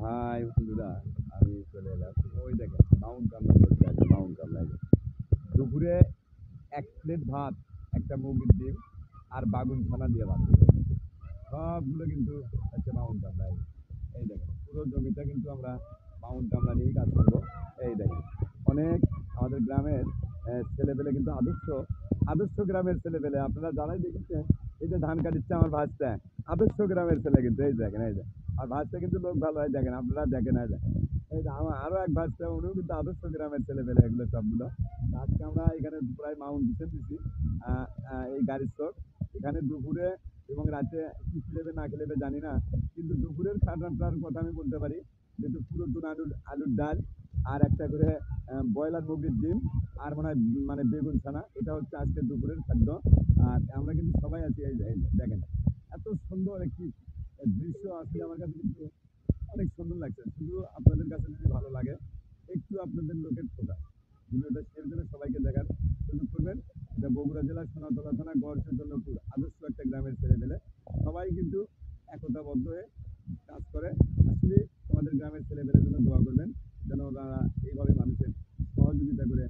High বন্ধুরা, আমি চলে এলাম। ওই দেখেন মাউন্ট কামলা বলতে আছে, মাউন্ট কামলা। দুপুরে এক প্লেট ভাত, একটা মুরগির ডিম আর বাগুন ছানা দিয়ে ভাত খেলাম। সবগুলো কিন্তু হচ্ছে মাউন্ট কামলায়। এই দেখেন পুরো জমিটা কিন্তু আমরা মাউন্ট কামলা নিয়েই কাজ করবো। এই দেখেন অনেক আমাদের গ্রামের ছেলেপেলে কিন্তু আদর্শ আদর্শ গ্রামের ছেলেপেলে, আপনারা যারাই দেখেছেন এই যে ধান কাটিচ্ছে আমার ভাজটা, আদর্শ গ্রামের ছেলে কিন্তু। এই দেখেন, এই যে আর ভাজটা কিন্তু লোক ভালো হয়, দেখেন আপনারা দেখেন। এই যে আমার আরো এক ভাজটা, উনিও কিন্তু আদর্শ গ্রামের ছেলেপেলে এগুলো সবগুলো। আজকে আমরা এখানে প্রায় মাউন্ট দিচ্ছি এই গাড়ির চোখ এখানে দুপুরে এবং রাতে কি খেলেবে না খেলেবে জানি না, কিন্তু দুপুরের খাবারটার কথা আমি বলতে পারি, যেহেতু পুরো দুন আলুর ডাল আর একটা করে ব্রয়লার মুরগির ডিম আর মনে হয় মানে বেগুন ছানা, এটা হচ্ছে আজকে দুপুরের খাদ্য। আর আমরা কিন্তু সবাই আছি। এই যে দেখেন এত সুন্দর একটি দৃশ্য, আসলে আমার কাছে কিন্তু অনেক সুন্দর লাগছে। শুধু আপনাদের কাছে যদি ভালো লাগে, একটু আপনাদের লোকের ঠোকা ভিডিওটা শেয়ার করে সবাইকে দেখার সুযোগ করবেন। এটা বগুড়া জেলার সোনাতলা থানা গড় চৈতন্যপুর আদর্শ একটা গ্রামের ছেলে পেলে সবাই কিন্তু একতাবদ্ধ হয়ে কাজ করে। আসলে আমাদের গ্রামের ছেলেপেলের জন্য দোয়া করবেন, যেন ওরা এইভাবে মানুষের সহযোগিতা করে